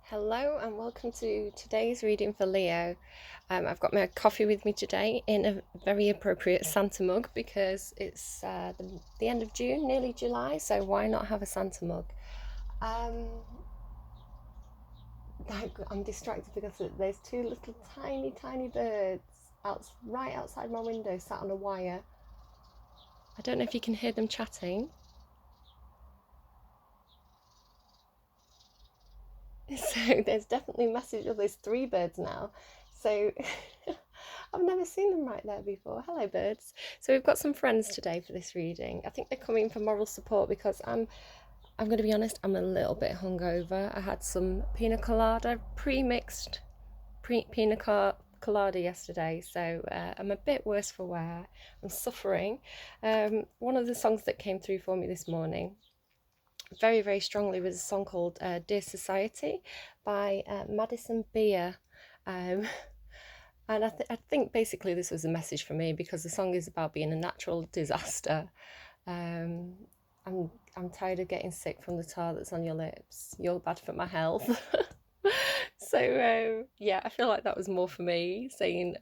Hello and welcome to today's reading for Leo. I've got my coffee with me today in a very appropriate Santa mug because it's the end of June, nearly July, so why not have a Santa mug? I'm distracted because there's two little tiny birds right outside my window sat on a wire. I don't know if you can hear them chatting. So there's definitely a message. Oh, there's three birds now. So I've never seen them right there before. Hello, birds. So we've got some friends today for this reading. I think they're coming for moral support because I'm going to be honest, I'm a little bit hungover. I had some pina colada, pre-mixed pina colada yesterday, so I'm a bit worse for wear. I'm suffering. One of the songs that came through for me this morning very, very strongly was a song called Dear Society by Madison. Um, and I think basically this was a message for me because the song is about being a natural disaster. Um, I'm tired of getting sick from the tar that's on your lips. You're bad for my health. So yeah, I feel like that was more for me saying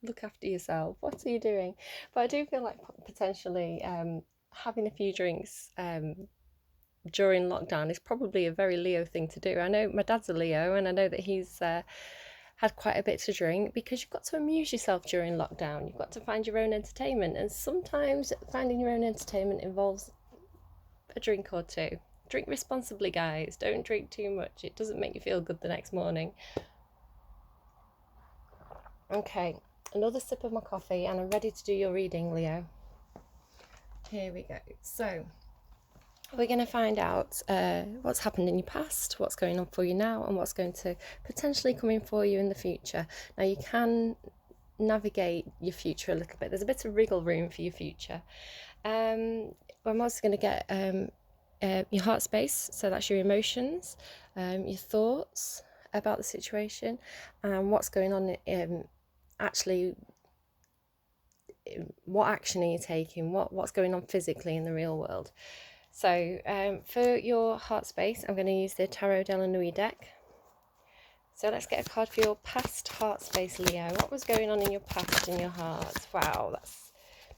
look after yourself. What are you doing? But I do feel like potentially having a few drinks during lockdown is probably a very Leo thing to do. I know my dad's a Leo and I know that he's had quite a bit to drink because you've got to amuse yourself during lockdown. You've got to find your own entertainment, and sometimes finding your own entertainment involves a drink or two. Drink responsibly, guys. Don't drink too much. It doesn't make you feel good the next morning. Okay, another sip of my coffee and I'm ready to do your reading, Leo. Here we go. So we're going to find out what's happened in your past, what's going on for you now, and what's going to potentially come in for you in the future. Now, you can navigate your future a little bit. There's a bit of wriggle room for your future. I'm also going to get your heart space, so that's your emotions, your thoughts about the situation, and what's going on actually. What action are you taking? What's going on physically in the real world? So for your heart space, I'm going to use the Tarot de la Nuit deck. So let's get a card for your past heart space, Leo. What was going on in your past, in your heart? Wow, that's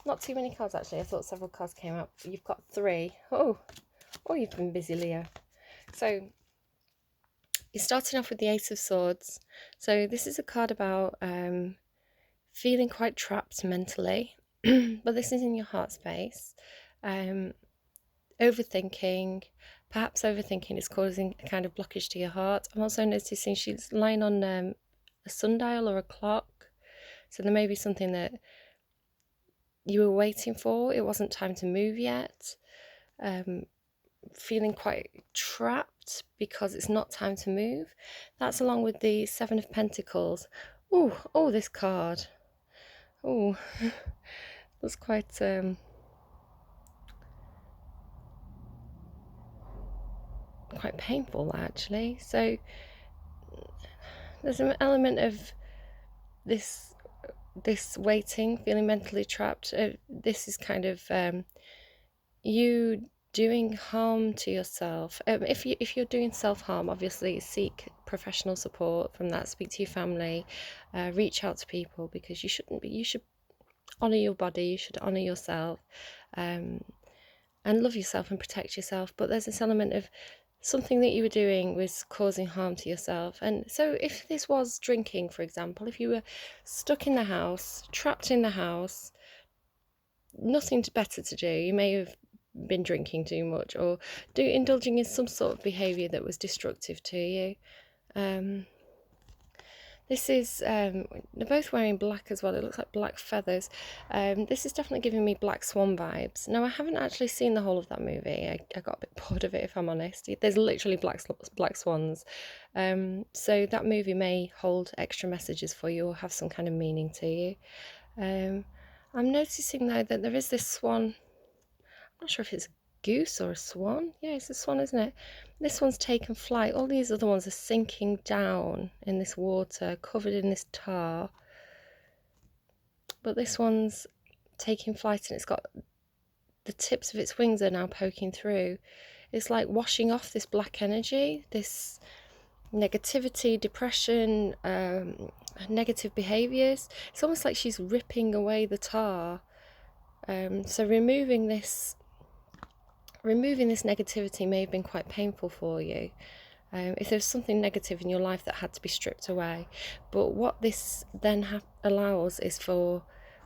not too many cards, actually. I thought several cards came out. You've got three. Oh, you've been busy, Leo. So you're starting off with the Ace of Swords. So this is a card about feeling quite trapped mentally, but this is in your heart space. Overthinking, perhaps overthinking is causing a kind of blockage to your heart. I'm also noticing she's lying on a sundial or a clock, so there may be something that you were waiting for. It wasn't time to move yet. Feeling quite trapped because it's not time to move. That's along with the Seven of Pentacles. Oh, this card. Oh, that's quite painful, actually. So there's an element of this waiting, feeling mentally trapped. This is kind of you doing harm to yourself. If you're doing self-harm, obviously seek professional support from that. Speak to your family, reach out to people, because you should honor your body, you should honor yourself, and love yourself and protect yourself. But there's this element of something that you were doing was causing harm to yourself. And so if this was drinking, for example, if you were stuck in the house, trapped in the house, nothing better to do, you may have been drinking too much or indulging in some sort of behaviour that was destructive to you. This is, they're both wearing black as well. It looks like black feathers. This is definitely giving me Black Swan vibes. Now, I haven't actually seen the whole of that movie. I got a bit bored of it, if I'm honest. There's literally black swans. So that movie may hold extra messages for you or have some kind of meaning to you. I'm noticing, though, that there is this swan. I'm not sure if it's a goose or a swan. Yeah, it's a swan, isn't it? This one's taken flight. All these other ones are sinking down in this water, covered in this tar. But this one's taking flight, and it's got the tips of its wings are now poking through. It's like washing off this black energy, this negativity, depression, negative behaviours. It's almost like she's ripping away the tar. So removing this negativity may have been quite painful for you. If there's something negative in your life that had to be stripped away. But what this then allows is for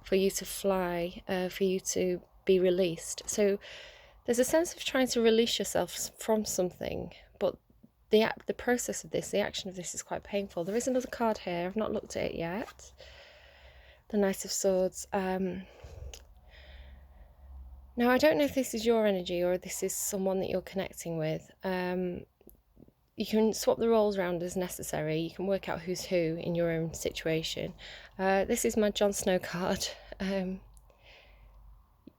you to fly, for you to be released. So there's a sense of trying to release yourself from something, but the process of this, the action of this, is quite painful. There is another card here. I've not looked at it yet. The Knight of Swords. Now, I don't know if this is your energy or this is someone that you're connecting with. You can swap the roles around as necessary. You can work out who's who in your own situation. This is my Jon Snow card.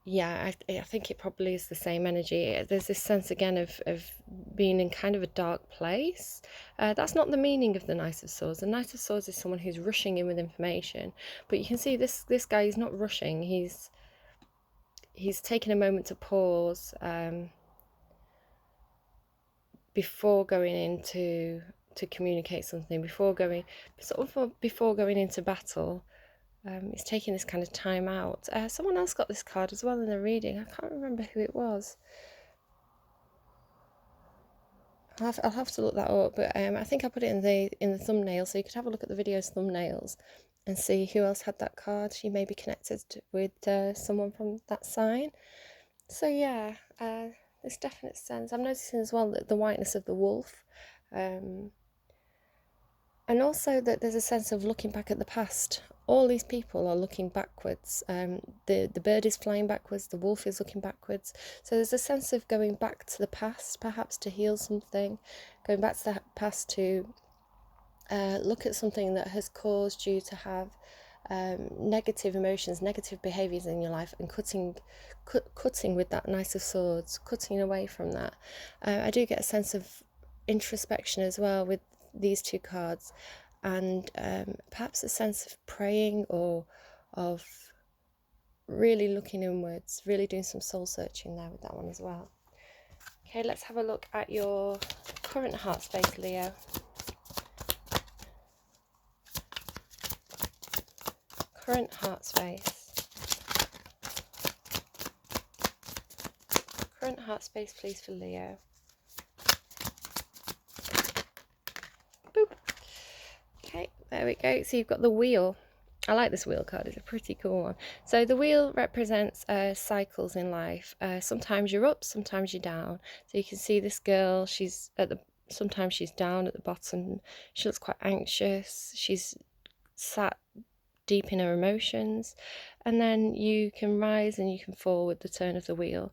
Yeah, I think it probably is the same energy. There's this sense again of being in kind of a dark place. That's not the meaning of the Knight of Swords. The Knight of Swords is someone who's rushing in with information. But you can see this guy is not rushing. He's taking a moment to pause before going into to communicate something, before going into battle. He's taking this kind of time out. Someone else got this card as well in the reading. I can't remember who it was. I'll have to look that up, but I think I put it in the thumbnail, so you could have a look at the video's thumbnails and see who else had that card. She may be connected with someone from that sign. So yeah, there's definite sense. I'm noticing as well that the whiteness of the wolf, and also that there's a sense of looking back at the past. All these people are looking backwards. The bird is flying backwards, the wolf is looking backwards. So there's a sense of going back to the past, perhaps to heal something, going back to the past to look at something that has caused you to have negative emotions, negative behaviours in your life, and cutting with that Knight of Swords, cutting away from that. I do get a sense of introspection as well with these two cards, and perhaps a sense of praying or of really looking inwards, really doing some soul searching there with that one as well. Okay, let's have a look at your current heart space, Leo. Current heart space. Current heart space, please, for Leo. Boop. Okay, there we go. So you've got the wheel. I like this wheel card. It's a pretty cool one. So the wheel represents cycles in life. Sometimes you're up, sometimes you're down. So you can see this girl. Sometimes she's down at the bottom. She looks quite anxious. She's sat deep in her emotions, and then you can rise and you can fall with the turn of the wheel.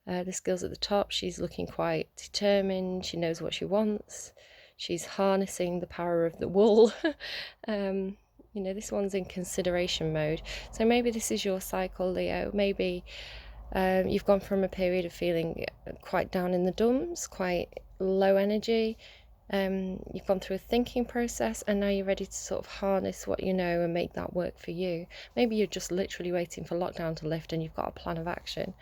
This girl's at the top. She's looking quite determined. She knows what she wants. She's harnessing the power of the wool. This one's in consideration mode. So maybe this is your cycle, Leo. Maybe you've gone from a period of feeling quite down in the dumps, quite low energy. You've gone through a thinking process, and now you're ready to sort of harness what you know and make that work for you. Maybe you're just literally waiting for lockdown to lift and you've got a plan of action.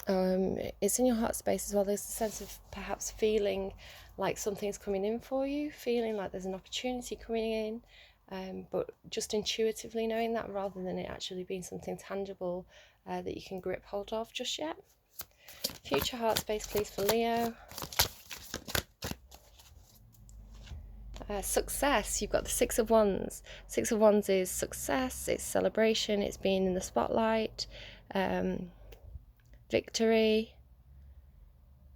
It's in your heart space as well. There's a sense of perhaps feeling like something's coming in for you, feeling like there's an opportunity coming in, but just intuitively knowing that rather than it actually being something tangible that you can grip hold of just yet. Future heart space, please, for Leo. Success. You've got the Six of Wands. Six of Wands is success, it's celebration, it's being in the spotlight, victory.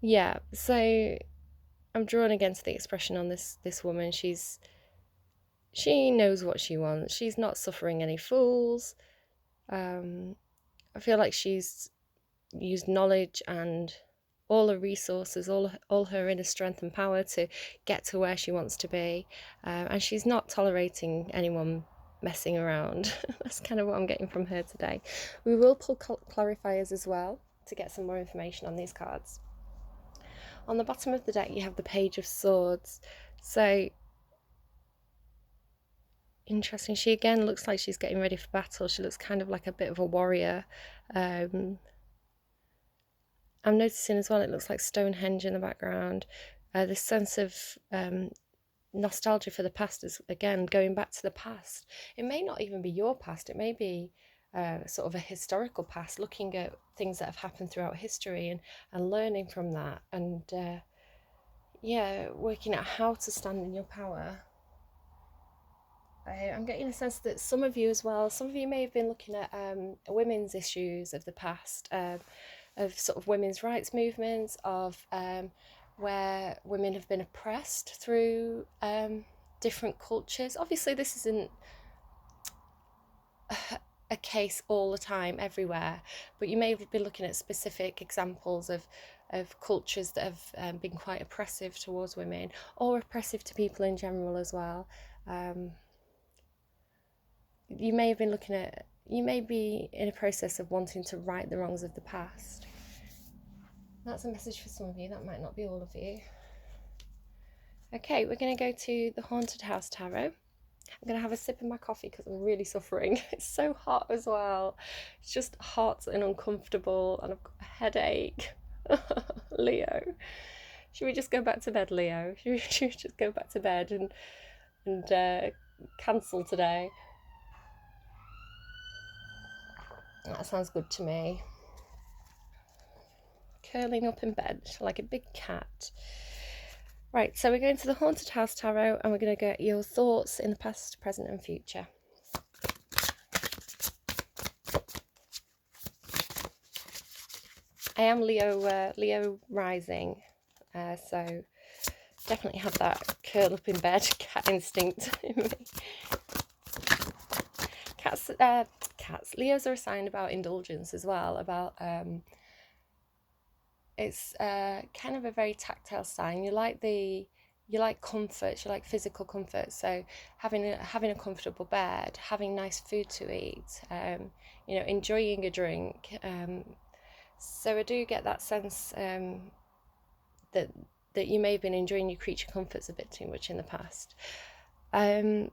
Yeah, so I'm drawn against the expression on this woman. She knows what she wants. She's not suffering any fools. I feel like she's used knowledge and all her resources, all her inner strength and power to get to where she wants to be, and she's not tolerating anyone messing around. That's kind of what I'm getting from her today. We will pull clarifiers as well to get some more information on these cards. On the bottom of the deck you have the Page of Swords. So interesting. She again looks like she's getting ready for battle. She looks kind of like a bit of a warrior. I'm noticing as well it looks like Stonehenge in the background. this sense of nostalgia for the past is, again, going back to the past. It may not even be your past, it may be sort of a historical past, looking at things that have happened throughout history and learning from that, and working out how to stand in your power. I'm getting a sense that some of you may have been looking at women's issues of the past, of sort of women's rights movements, of where women have been oppressed through different cultures. Obviously, this isn't a case all the time everywhere, but you may be looking at specific examples of cultures that have been quite oppressive towards women, or oppressive to people in general as well. You may be in a process of wanting to right the wrongs of the past. That's a message for some of you, that might not be all of you. Okay, we're going to go to the Haunted House Tarot. I'm going to have a sip of my coffee because I'm really suffering. It's so hot as well. It's just hot and uncomfortable, and I've got a headache. Leo. Should we just go back to bed, Leo? Should we just go back to bed and cancel today? That sounds good to me. Curling up in bed like a big cat. Right, so we're going to the Haunted House Tarot, and we're going to get your thoughts in the past, present and future. I am Leo rising, so definitely have that curl up in bed cat instinct in me. Cats. Leos are a sign about indulgence as well, about it's kind of a very tactile sign. You like comfort, you like physical comfort, so having a comfortable bed, having nice food to eat, enjoying a drink, so I do get that sense that you may have been enjoying your creature comforts a bit too much in the past. In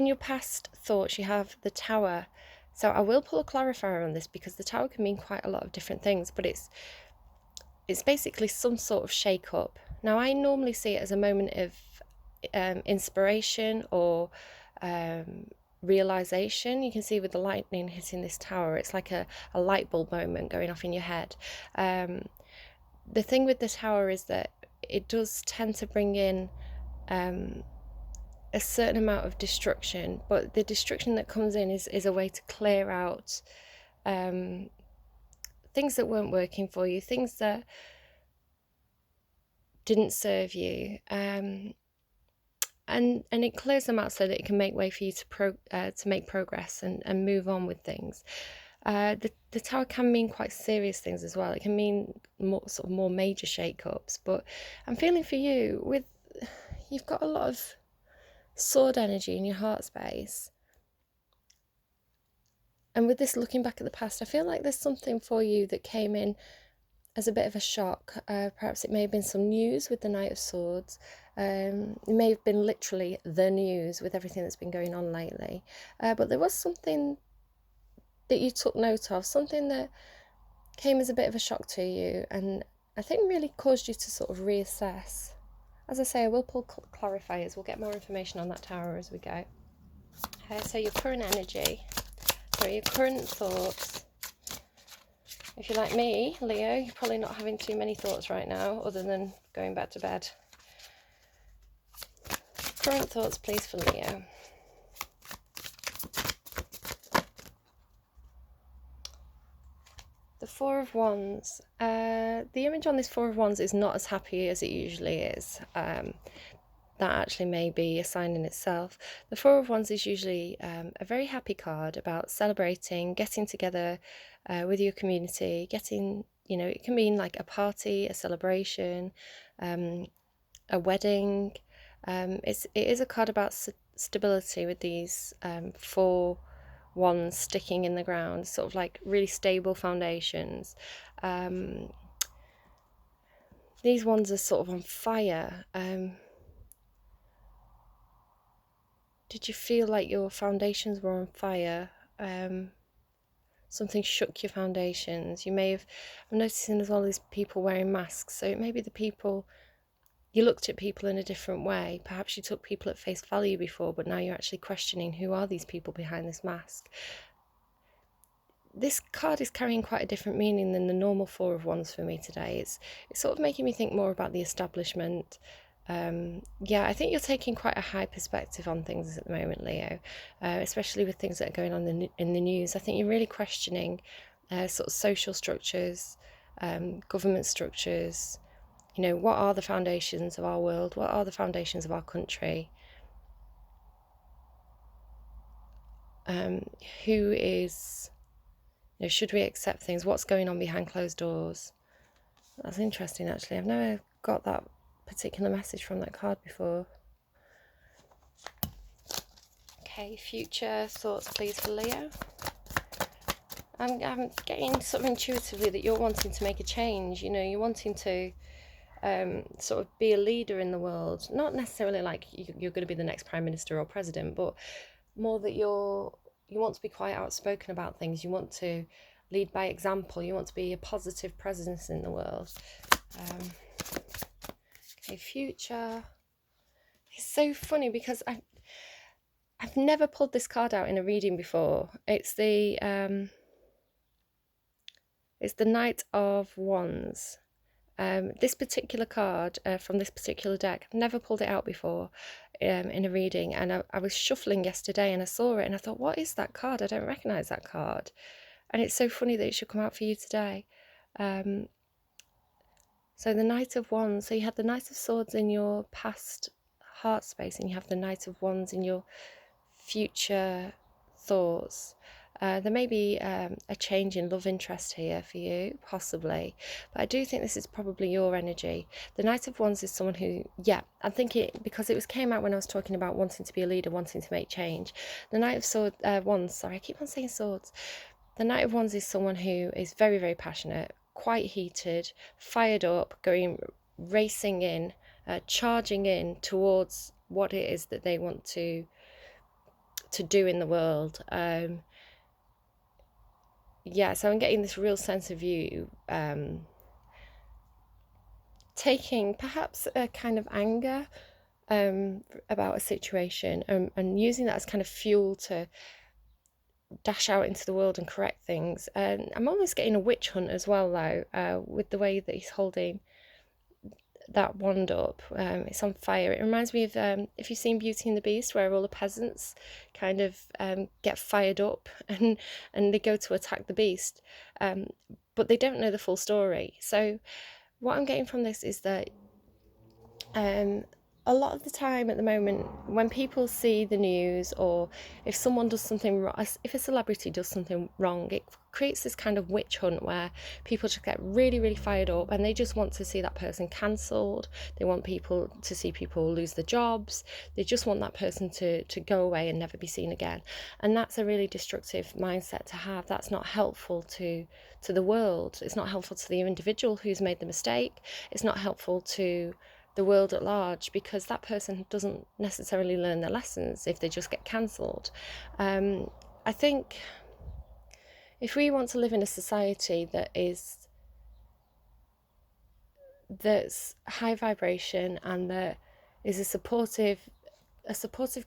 your past thoughts, you have the Tower. So I will pull a clarifier on this, because the Tower can mean quite a lot of different things, but it's basically some sort of shake-up. Now, I normally see it as a moment of inspiration or realization. You can see with the lightning hitting this tower, it's like a light bulb moment going off in your head. The thing with the Tower is that it does tend to bring in a certain amount of destruction, but the destruction that comes in is a way to clear out things that weren't working for you, things that didn't serve you, and it clears them out so that it can make way for you to make progress and move on with things. The Tower can mean quite serious things as well. It can mean more major shake-ups, but I'm feeling for you, you've got a lot of sword energy in your heart space, and with this looking back at the past, I feel like there's something for you that came in as a bit of a shock. Perhaps it may have been some news with the Knight of Swords. It may have been literally the news with everything that's been going on lately, but there was something that you took note of, something that came as a bit of a shock to you, and I think really caused you to sort of reassess. As I say, I will pull clarifiers. We'll get more information on that Tower as we go. So your current energy, your current thoughts. If you're like me, Leo, you're probably not having too many thoughts right now, other than going back to bed. Current thoughts, please, for Leo. The Four of Wands. The image on this Four of Wands is not as happy as it usually is. That actually may be a sign in itself. The Four of Wands is usually a very happy card about celebrating, getting together with your community, it can mean like a party, a celebration, a wedding. It is a card about stability with these four wands sticking in the ground, sort of like really stable foundations. These wands are sort of on fire. Did you feel like your foundations were on fire? Something shook your foundations. I'm noticing as well these people wearing masks, so it may be the people you looked at people in a different way. Perhaps you took people at face value before, but now you're actually questioning, who are these people behind this mask? This card is carrying quite a different meaning than the normal Four of Wands for me today. It's sort of making me think more about the establishment. Yeah, I think you're taking quite a high perspective on things at the moment, Leo, especially with things that are going on in the news. I think you're really questioning sort of social structures, government structures. You know, what are the foundations of our world? What are the foundations of our country? Who is, you know, should we accept things? What's going on behind closed doors? That's interesting, actually. I've never got that particular message from that card before. Okay, future thoughts, please, for Leo. I'm getting sort of intuitively that you're wanting to make a change. You know, you're wanting to sort of be a leader in the world. Not necessarily like you're going to be the next prime minister or president, but more that you want to be quite outspoken about things. You want to lead by example. You want to be a positive presence in the world. Okay, future. It's so funny because I've never pulled this card out in a reading before. It's the Knight of Wands. This particular card from this particular deck, I've never pulled it out before in a reading, and I was shuffling yesterday and I saw it and I thought, what is that card? I don't recognise that card. And it's so funny that it should come out for you today. So the Knight of Wands, so you had the Knight of Swords in your past heart space and you have the Knight of Wands in your future thoughts. There may be a change in love interest here for you, possibly, but I do think this is probably your energy. The Knight of Wands is someone who, yeah, I think because it came out when I was talking about wanting to be a leader, wanting to make change. The Knight of Wands, sorry, I keep on saying swords. The Knight of Wands is someone who is very, very passionate, quite heated, fired up, racing in, charging in towards what it is that they want to do in the world. Yeah, so I'm getting this real sense of you taking perhaps a kind of anger about a situation and using that as kind of fuel to dash out into the world and correct things. And I'm almost getting a witch hunt as well, though, with the way that he's holding that wand up. It's on fire. It reminds me of if you've seen Beauty and the Beast, where all the peasants kind of get fired up and they go to attack the beast, but they don't know the full story. So what I'm getting from this is that a lot of the time at the moment, when people see the news, or if someone does something wrong, if a celebrity does something wrong, it creates this kind of witch hunt where people just get really, really fired up and they just want to see that person cancelled. They want people to see people lose their jobs. They just want that person to go away and never be seen again. And that's a really destructive mindset to have. That's not helpful to the world. It's not helpful to the individual who's made the mistake. It's not helpful to the world at large, because that person doesn't necessarily learn their lessons if they just get cancelled. I think if we want to live in a society that's high vibration and that is a supportive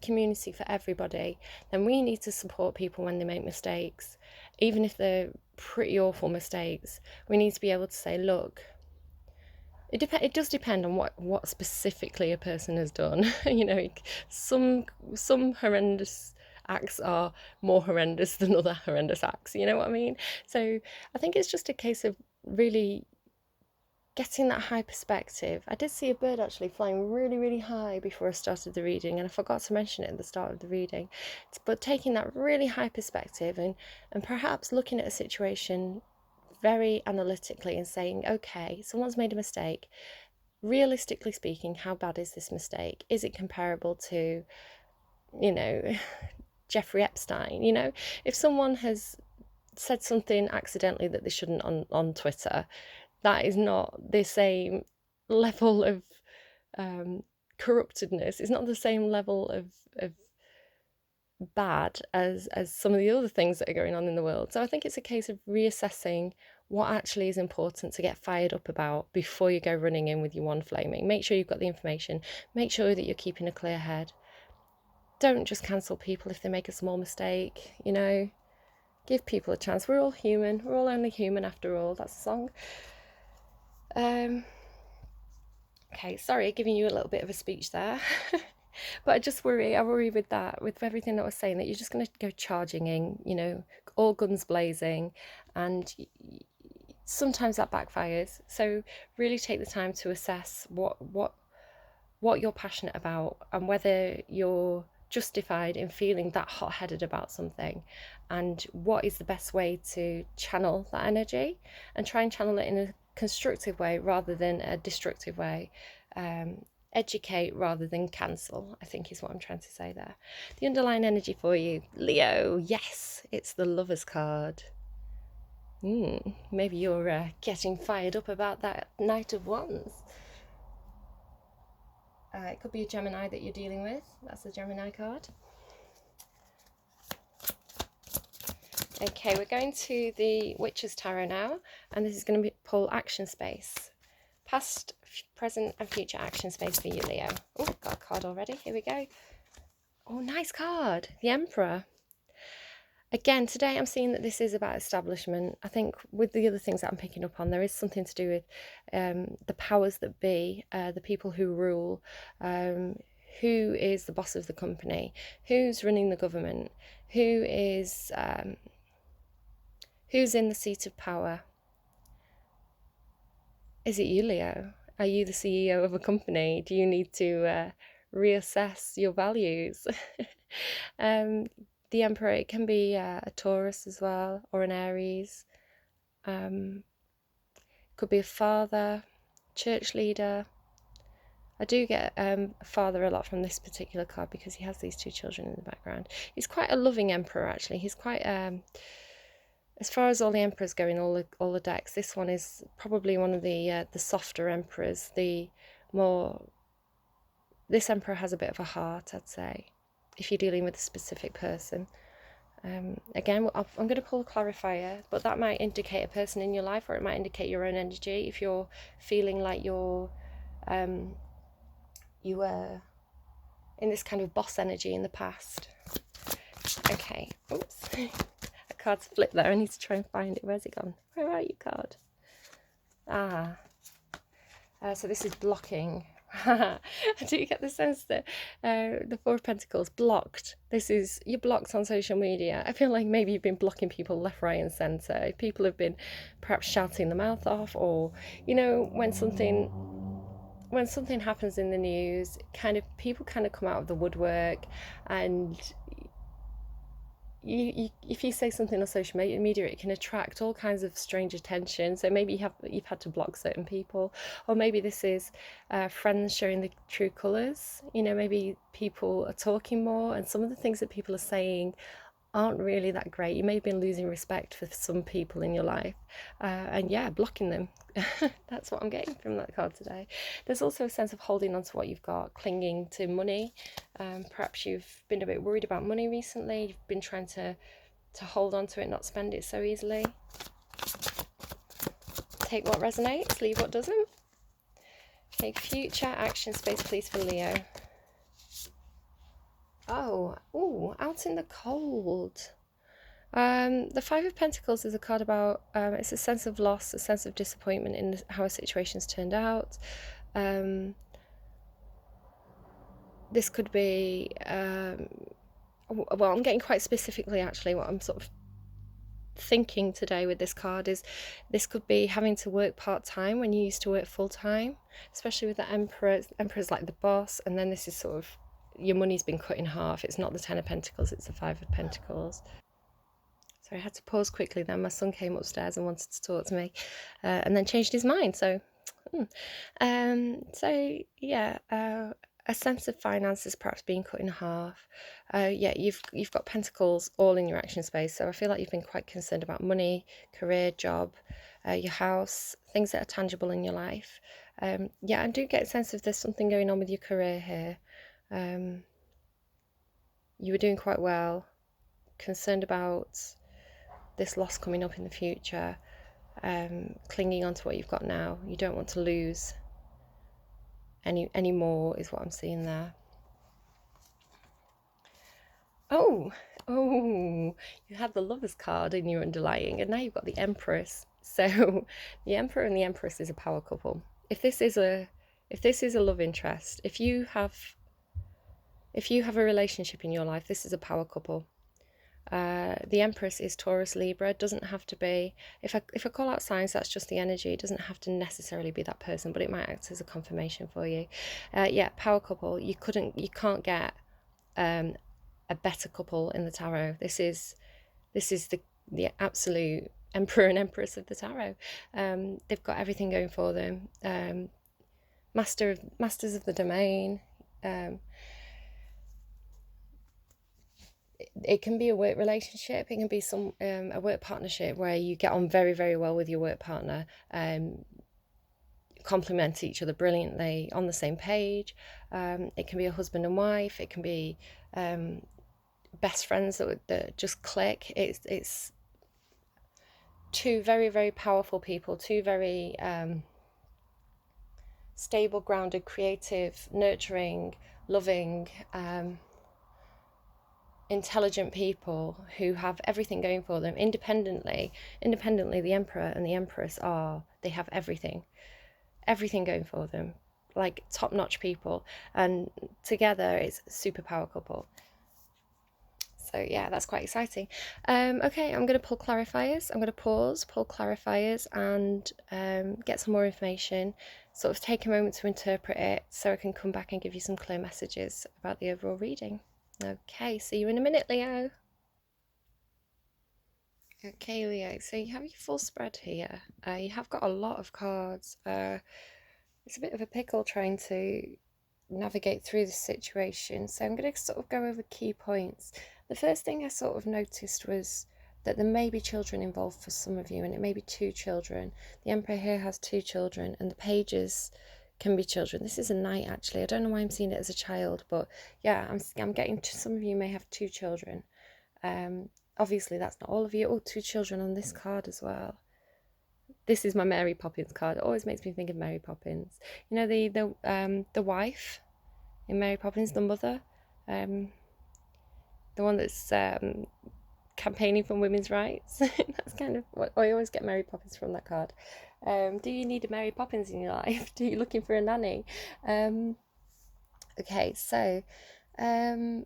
community for everybody, then we need to support people when they make mistakes, even if they're pretty awful mistakes. We need to be able to say, look, it does depend on what specifically a person has done. You know, some horrendous acts are more horrendous than other horrendous acts, you know what I mean? So I think it's just a case of really getting that high perspective. I did see a bird actually flying really, really high before I started the reading, and I forgot to mention it at the start of the reading. But taking that really high perspective and perhaps looking at a situation very analytically and saying, okay, someone's made a mistake. Realistically speaking, how bad is this mistake? Is it comparable to, you know, Jeffrey Epstein? You know, if someone has said something accidentally that they shouldn't on Twitter, that is not the same level of corruptedness. It's not the same level of bad as some of the other things that are going on in the world. So I think it's a case of reassessing what actually is important to get fired up about before you go running in with your one flaming. Make sure you've got the information. Make sure that you're keeping a clear head. Don't just cancel people if they make a small mistake, you know. Give people a chance. We're all human. We're all only human after all. That's the song. Okay, sorry, giving you a little bit of a speech there. But I worry with that, with everything that I was saying, that you're just going to go charging in, you know, all guns blazing, and sometimes that backfires. So really take the time to assess what you're passionate about and whether you're justified in feeling that hot-headed about something, and what is the best way to channel that energy, and try and channel it in a constructive way rather than a destructive way. Educate rather than cancel, I think, is what I'm trying to say there. The underlying energy for you, Leo, yes, it's the Lovers card. Maybe you're getting fired up about that Knight of Wands. It could be a Gemini that you're dealing with. That's the Gemini card. Okay, we're going to the Witch's Tarot now, and this is going to pull action space. Past, present and future action space for you, Leo. Oh, got a card already. Here we go. Oh, nice card. The Emperor. Again, today I'm seeing that this is about establishment. I think with the other things that I'm picking up on, there is something to do with the powers that be, the people who rule, who is the boss of the company, who's running the government, who's in the seat of power. Is it you, Leo? Are you the CEO of a company? Do you need to reassess your values? The Emperor, it can be a Taurus as well, or an Aries. Could be a father, church leader. I do get father a lot from this particular card because he has these two children in the background. He's quite a loving Emperor, actually. He's quite... as far as all the emperors go in all the decks, this one is probably one of the softer emperors. This emperor has a bit of a heart, I'd say, if you're dealing with a specific person. Again, I'm going to pull a clarifier, but that might indicate a person in your life, or it might indicate your own energy. If you're feeling like you were in this kind of boss energy in the past. Okay, oops. Card's flipped there. I need to try and find it. Where's it gone? Where are you, card? So this is blocking. I do get the sense that the Four of Pentacles, blocked. You're blocked on social media. I feel like maybe you've been blocking people left, right and centre. People have been perhaps shouting the mouth off, or, you know, when something happens in the news, people kind of come out of the woodwork, and if you say something on social media, it can attract all kinds of strange attention. So maybe you've had to block certain people, or maybe this is friends showing the true colours. You know, maybe people are talking more, and some of the things that people are saying aren't really that great. You may have been losing respect for some people in your life, and yeah, blocking them. That's what I'm getting from that card today. There's also a sense of holding on to what you've got, clinging to money. Perhaps you've been a bit worried about money recently. You've been trying to hold on to it, not spend it so easily. Take what resonates, leave what doesn't. Okay, future action space, please, for Leo. Out in the cold. The Five of Pentacles is a card about, it's a sense of loss, a sense of disappointment in how a situation's turned out. This could be, well, I'm getting quite specifically, actually, what I'm sort of thinking today with this card is this could be having to work part-time when you used to work full-time, especially with the Emperor. Emperor's like the boss, and then this is sort of, your money's been cut in half. It's not the Ten of Pentacles, it's the Five of Pentacles. So I had to pause quickly then. My son came upstairs and wanted to talk to me, and then changed his mind. So yeah, a sense of finances perhaps being cut in half. Yeah, you've got Pentacles all in your action space. So I feel like you've been quite concerned about money, career, job, your house, things that are tangible in your life. Yeah, I do get a sense of there's something going on with your career here. You were doing quite well, concerned about this loss coming up in the future. clinging on to what you've got now. You don't want to lose any more, is what I'm seeing there. Oh, you had the Lovers card in your underlying, and now you've got the Empress. So the Emperor and the Empress is a power couple. If this is a love interest, if you have a relationship in your life, this is a power couple. The Empress is Taurus Libra. It doesn't have to be, if I call out signs, that's just the energy. It doesn't have to necessarily be that person, but it might act as a confirmation for you. Yeah, power couple. You can't get a better couple in the tarot. This is the absolute Emperor and Empress of the tarot. They've got everything going for them. Masters of the domain. It can be a work relationship. It can be a work partnership where you get on very, very well with your work partner, complement each other brilliantly, on the same page. It can be a husband and wife. It can be best friends that just click. It's two very, very powerful people, two very stable, grounded, creative, nurturing, loving, intelligent people who have everything going for them independently. The Emperor and the Empress they have everything going for them, like top-notch people, and together it's a super power couple. So yeah, that's quite exciting. Okay, I'm going to pull clarifiers. I'm going to pause, pull clarifiers, and get some more information, sort of take a moment to interpret it so I can come back and give you some clear messages about the overall reading. Okay, see you in a minute, Leo. Okay, Leo, so you have your full spread here. You have got a lot of cards. It's a bit of a pickle trying to navigate through the situation, so I'm going to sort of go over key points. The first thing I sort of noticed was that there may be children involved for some of you, and it may be 2 children. The Emperor here has 2 children, and the pages can be children. This is a knight, actually. I don't know why I'm seeing it as a child, but yeah, I'm getting to some of you may have 2 children. Obviously that's not all of you. 2 children on this card as well. This is my Mary Poppins card. It always makes me think of Mary Poppins. You know, the wife in Mary Poppins, the mother, the one that's campaigning for women's rights. That's kind of what I always get Mary Poppins from that card. Do you need a Mary Poppins in your life? Do you looking for a nanny? Okay, so I'm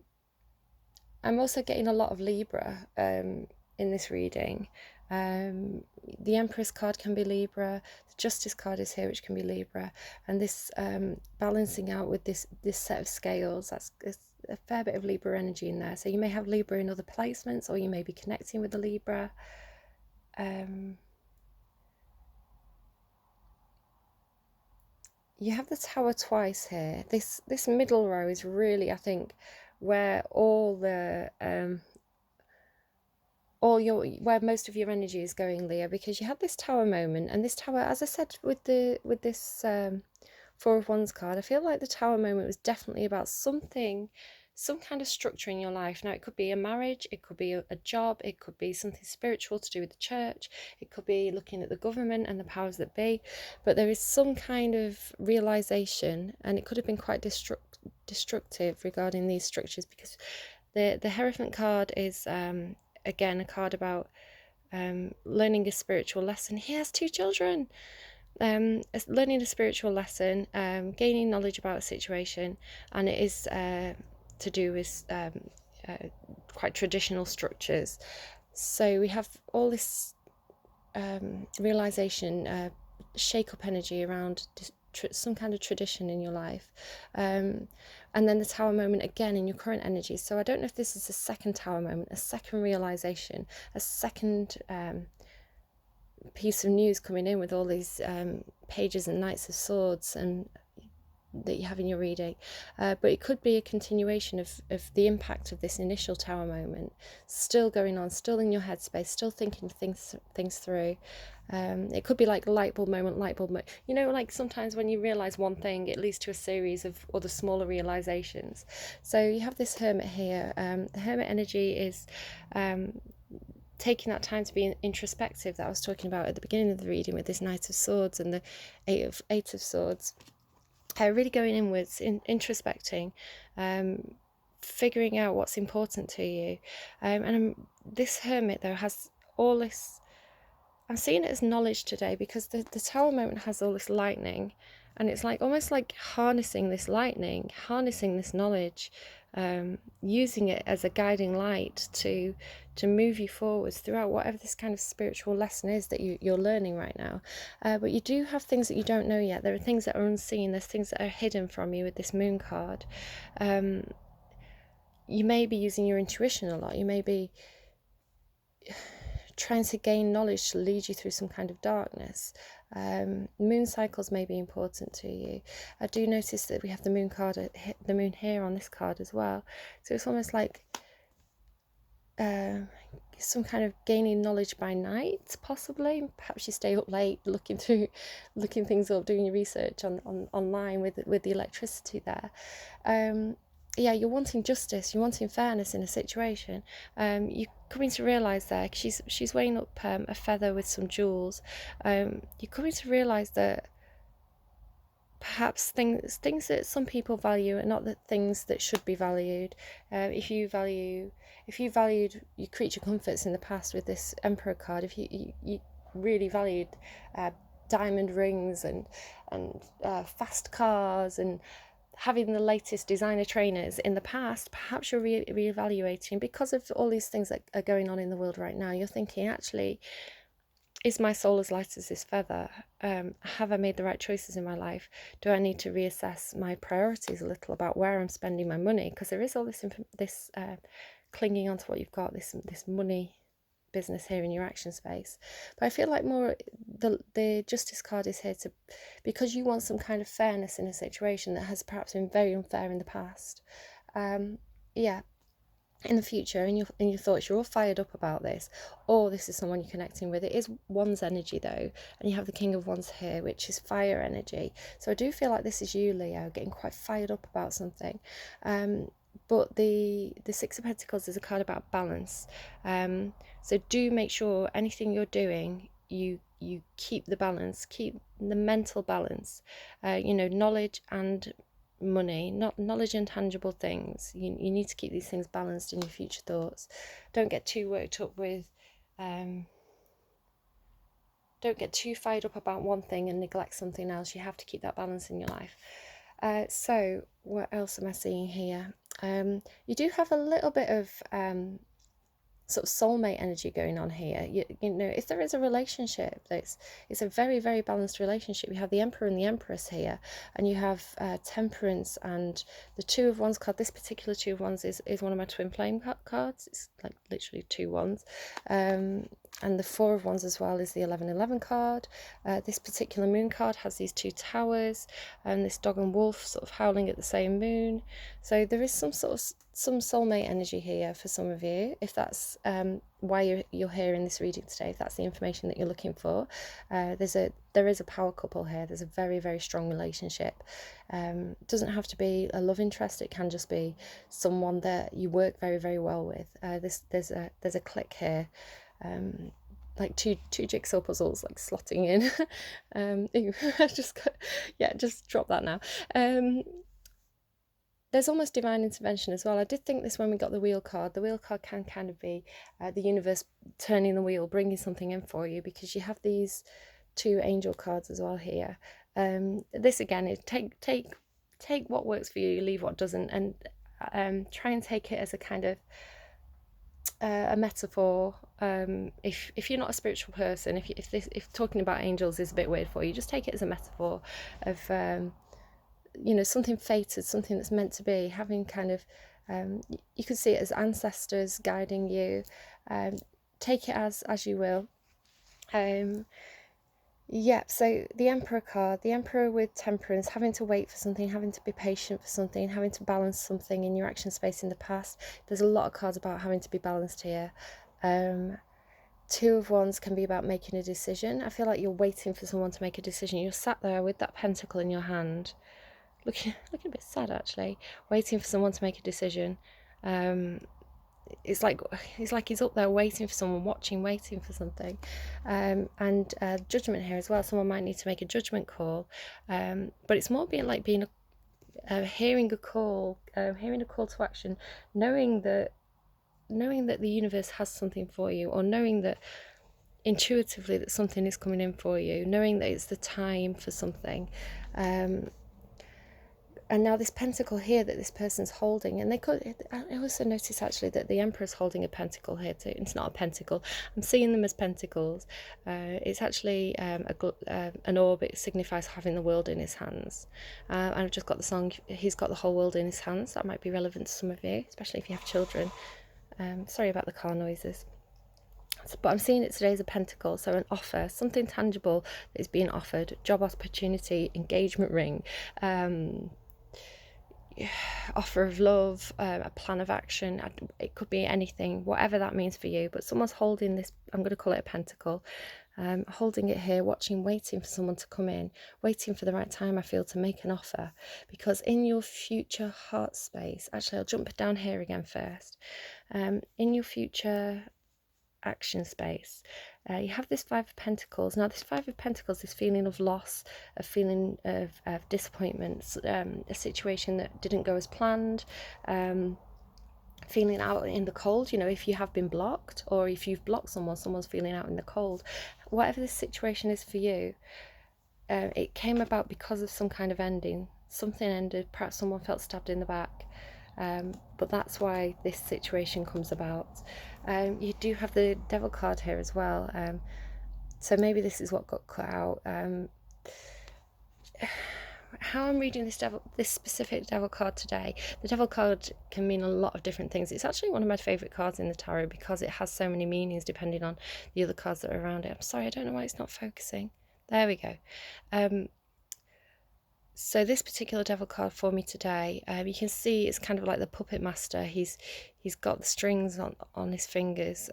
also getting a lot of Libra in this reading. The Empress card can be Libra. The Justice card is here, which can be Libra. And this balancing out with this set of scales, that's a fair bit of Libra energy in there. So you may have Libra in other placements, or you may be connecting with the Libra. You have the Tower twice here. This middle row is really, I think, where where most of your energy is going, Leo, because you had this Tower moment, and this Tower, as I said with this 4 of Wands card, I feel like the Tower moment was definitely about some kind of structure in your life. Now, it could be a marriage, it could be a job, it could be something spiritual to do with the church, it could be looking at the government and the powers that be, but there is some kind of realization, and it could have been quite destructive regarding these structures, because the Hierophant card is again a card about learning a spiritual lesson. He has 2 children. Learning a spiritual lesson, gaining knowledge about a situation, and it is to do with quite traditional structures. So we have all this realization, shake up energy around some kind of tradition in your life, and then the Tower moment again in your current energy. So I don't know if this is a second Tower moment, a second realization, a second piece of news coming in with all these pages and Knights of Swords and that you have in your reading, but it could be a continuation of the impact of this initial Tower moment still going on, still in your headspace, still thinking things through. It could be like a light bulb moment, you know, like sometimes when you realize one thing, it leads to a series of other smaller realizations. So you have this Hermit here. The Hermit energy is taking that time to be introspective that I was talking about at the beginning of the reading with this Knight of Swords and the Eight of Swords. Really going inwards, introspecting, figuring out what's important to you. This Hermit, though, has all this... I'm seeing it as knowledge today, because the Tower moment has all this lightning, and it's like almost like harnessing this lightning, harnessing this knowledge, using it as a guiding light to move you forwards throughout whatever this kind of spiritual lesson is that you're learning right now. But you do have things that you don't know yet. There are things that are unseen. There's things that are hidden from you with this Moon card. You may be using your intuition a lot. You may be trying to gain knowledge to lead you through some kind of darkness. Moon cycles may be important to you. I do notice that we have the Moon card, the Moon here on this card as well. So it's almost like some kind of gaining knowledge by night, possibly. Perhaps you stay up late looking things up, doing your research online with the electricity there. Yeah, you're wanting justice, you're wanting fairness in a situation. You're coming to realise there, she's weighing up a feather with some jewels. You're coming to realise that perhaps things that some people value are not the things that should be valued. If you valued your creature comforts in the past with this Emperor card, if you really valued diamond rings and fast cars and having the latest designer trainers in the past, perhaps you're reevaluating because of all these things that are going on in the world right now. You're thinking, actually, is my soul as light as this feather? Have I made the right choices in my life? Do I need to reassess my priorities a little about where I'm spending my money? Because there is all this clinging onto what you've got, this money business here in your action space. But I feel like more the Justice card is here to, because you want some kind of fairness in a situation that has perhaps been very unfair in the past. Yeah, in the future, in your thoughts, you're all fired up about this, or this is someone you're connecting with. It is Wands energy though, and you have the King of Wands here, which is fire energy. So I do feel like this is you, Leo, getting quite fired up about something. But the Six of Pentacles is a card about balance. So do make sure anything you're doing, you keep the balance, keep the mental balance. Knowledge and money, not knowledge and tangible things. You need to keep these things balanced in your future thoughts. Don't get too worked up with don't get too fired up about one thing and neglect something else. You have to keep that balance in your life. So what else am I seeing here? You do have a little bit of sort of soulmate energy going on here. If there is a relationship, it's a very, very balanced relationship. You have the Emperor and the Empress here, and you have Temperance and the Two of Wands card. This particular Two of Wands is one of my twin flame cards. It's like literally two wands. And the Four of Wands as well is the 1111 card. This particular moon card has these two towers and this dog and wolf sort of howling at the same moon. So there is some soulmate energy here for some of you, if that's why you're here in this reading today, if that's the information that you're looking for. There is a power couple here. There's a very, very strong relationship. It doesn't have to be a love interest. It can just be someone that you work very, very well with. There's a click here. Like two jigsaw puzzles like slotting in. Just drop that now. There's almost divine intervention as well. I did think this when we got the wheel card. The wheel card can kind of be the universe turning the wheel, bringing something in for you, because you have these two angel cards as well here. This again is take what works for you, leave what doesn't, and try and take it as a kind of a metaphor. If you're not a spiritual person, if talking about angels is a bit weird for you, just take it as a metaphor of something fated, something that's meant to be, having kind of you could see it as ancestors guiding you. Take it as you will. So the Emperor card, the Emperor with Temperance, having to wait for something, having to be patient for something, having to balance something in your action space in the past. There's a lot of cards about having to be balanced here. Two of Wands can be about making a decision. I feel like you're waiting for someone to make a decision. You're sat there with that pentacle in your hand, looking a bit sad actually, waiting for someone to make a decision. it's like he's up there waiting for someone, waiting for something. And judgment here as well. Someone might need to make a judgment call, but it's more being hearing a call to action, knowing that the universe has something for you, or knowing that intuitively that something is coming in for you, knowing that it's the time for something. And now this pentacle here that this person's holding, and I also notice actually that the Emperor's holding a pentacle here too. It's not a pentacle. I'm seeing them as pentacles. It's actually an orb. It signifies having the world in his hands. And I've just got the song, He's Got the Whole World in His Hands. That might be relevant to some of you, especially if you have children. Sorry about the car noises. But I'm seeing it today as a pentacle, so an offer, something tangible that is being offered, job opportunity, engagement ring, offer of love, a plan of action. It could be anything, whatever that means for you, but someone's holding this, I'm going to call it a pentacle, holding it here, waiting for someone to come in, waiting for the right time, I feel, to make an offer. Because in your future heart space, actually I'll jump down here again first, in your future action space, you have this Five of Pentacles. Now this Five of Pentacles, this feeling of loss, a feeling of disappointment, a situation that didn't go as planned, feeling out in the cold. If you have been blocked, or if you've blocked someone's feeling out in the cold. Whatever this situation is for you, it came about because of some kind of ending. Something ended, perhaps someone felt stabbed in the back. But that's why this situation comes about. You do have the Devil card here as well, so maybe this is what got cut out. How I'm reading this specific Devil card today, the Devil card can mean a lot of different things. It's actually one of my favourite cards in the tarot because it has so many meanings depending on the other cards that are around it. I'm sorry, I don't know why it's not focusing. There we go. So this particular Devil card for me today, you can see it's kind of like the puppet master. He's got the strings on his fingers,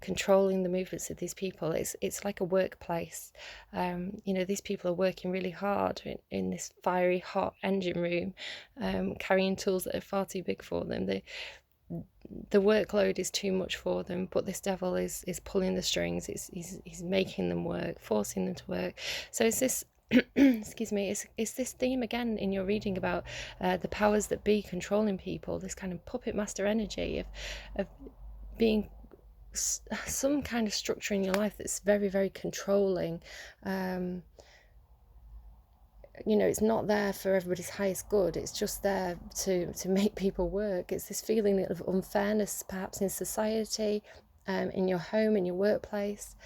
controlling the movements of these people. It's like a workplace. These people are working really hard in this fiery hot engine room, carrying tools that are far too big for them. The workload is too much for them, but this devil is pulling the strings. He's making them work, forcing them to work. So it's this excuse me, it's this theme again in your reading about the powers that be controlling people, this kind of puppet master energy of being some kind of structure in your life that's very, very controlling. It's not there for everybody's highest good. It's just there to make people work. It's this feeling of unfairness, perhaps in society, in your home, in your workplace,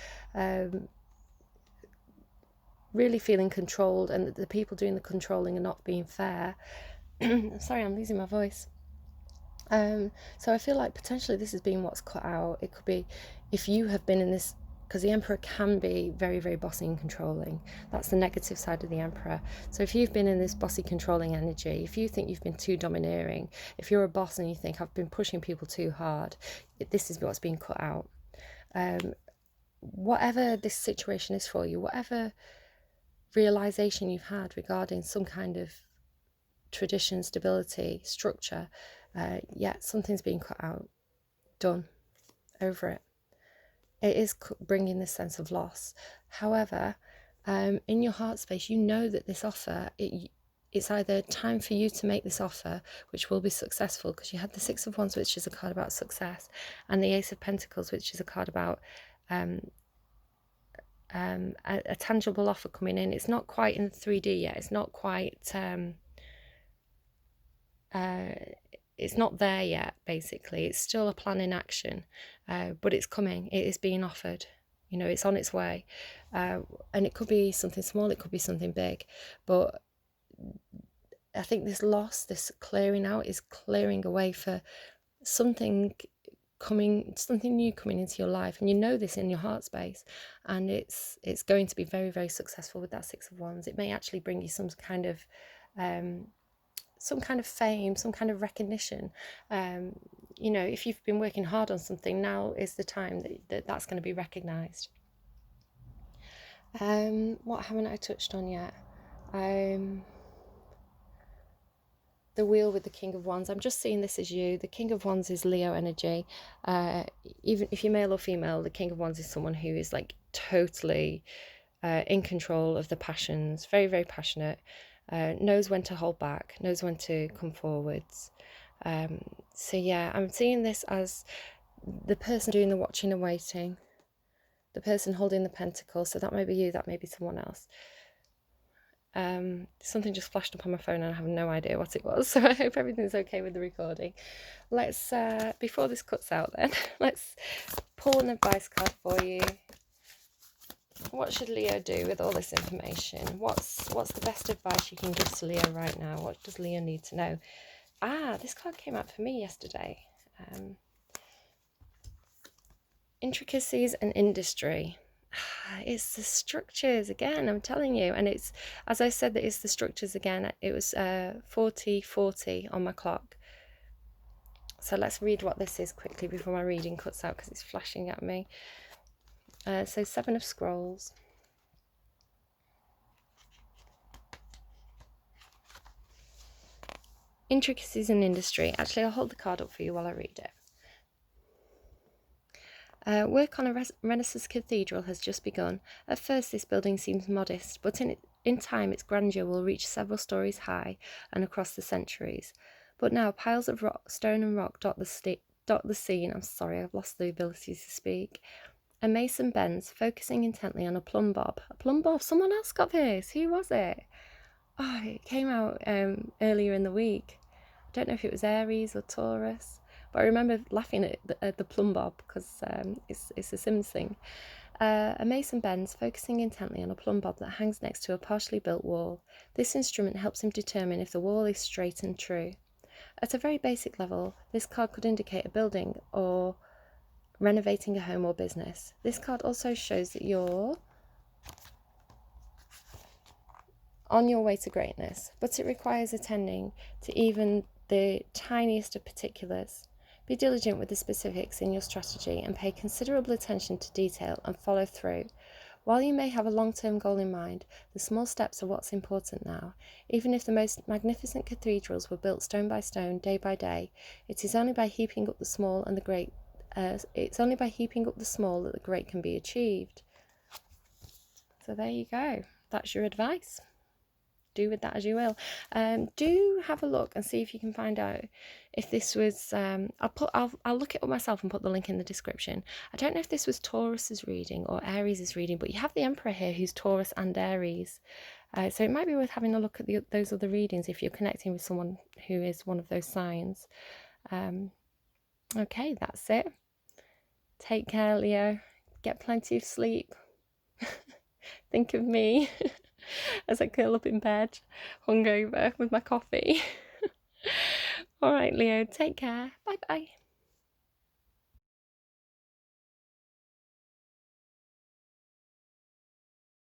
really feeling controlled, and that the people doing the controlling are not being fair. Sorry, I'm losing my voice. So I feel like potentially this has been what's cut out. It could be if you have been in this, because the Emperor can be very, very bossy and controlling. That's the negative side of the Emperor. So if you've been in this bossy, controlling energy, if you think you've been too domineering, if you're a boss and you think I've been pushing people too hard, this is what's being cut out. Whatever this situation is for you, whatever realization you've had regarding some kind of tradition, stability, structure, something's being cut out, done, over it. It is bringing this sense of loss. However, in your heart space, you know that this offer, it's either time for you to make this offer, which will be successful, because you had the Six of Wands, which is a card about success, and the Ace of Pentacles, which is a card about a tangible offer coming in. It's not quite in 3D yet. It's not quite it's not there yet, basically. It's still a plan in action, but it's coming. It is being offered. It's on its way, and it could be something small, it could be something big, but I think this loss, this clearing out, is clearing away for something new coming into your life, and you know this in your heart space, and it's going to be very, very successful with that Six of Wands. It may actually bring you some kind of fame, some kind of recognition. If you've been working hard on something, now is the time that's going to be recognized. What haven't I touched on yet? the wheel with the King of Wands. I'm just seeing this as you. The King of Wands is Leo energy. Even if you're male or female, the King of Wands is someone who is like totally in control of the passions, very, very passionate, knows when to hold back, knows when to come forwards. So yeah, I'm seeing this as the person doing the watching and waiting, the person holding the pentacle. So that may be you, that may be someone else. Something just flashed up on my phone and I have no idea what it was, so I hope everything's okay with the recording. Let's before this cuts out then, let's pull an advice card for you. What should Leo do with all this information? What's the best advice you can give to Leo right now? What does Leo need to know? This card came out for me yesterday. Intricacies and industry. It's the structures again, I'm telling you. And it's, as I said, that it's the structures again. It was 40:40 on my clock. So let's read what this is quickly before my reading cuts out because it's flashing at me. So 7 of Scrolls. Intricacies and industry. Actually, I'll hold the card up for you while I read it. Work on a Renaissance cathedral has just begun. At first this building seems modest, but in time its grandeur will reach several stories high and across the centuries. But now piles of stone and rock dot the scene. I'm sorry, I've lost the ability to speak. A mason bends, focusing intently on a plumb bob. A plumb bob? Someone else got this. Who was it? Oh, it came out earlier in the week. I don't know if it was Aries or Taurus, but I remember laughing at the plumb bob because it's a Sims thing. A mason bends, focusing intently on a plumb bob that hangs next to a partially built wall. This instrument helps him determine if the wall is straight and true. At a very basic level, this card could indicate a building or renovating a home or business. This card also shows that you're on your way to greatness, but it requires attending to even the tiniest of particulars. Be diligent with the specifics in your strategy and pay considerable attention to detail and follow through. While you may have a long-term goal in mind, the small steps are what's important now. Even if the most magnificent cathedrals were built stone by stone, day by day, it is only by heaping up the small and the great. It's only by heaping up the small that the great can be achieved. So there you go. That's your advice. Do with that as you will. Do have a look and see if you can find out if this was. I'll look it up myself and put the link in the description. I don't know if this was Taurus's reading or Aries' reading, but you have the Emperor here, who's Taurus and Aries. So it might be worth having a look at those other readings if you're connecting with someone who is one of those signs. Okay, that's it. Take care, Leo. Get plenty of sleep. Think of me as I curl up in bed, hungover with my coffee. All right, Leo, take care. Bye-bye.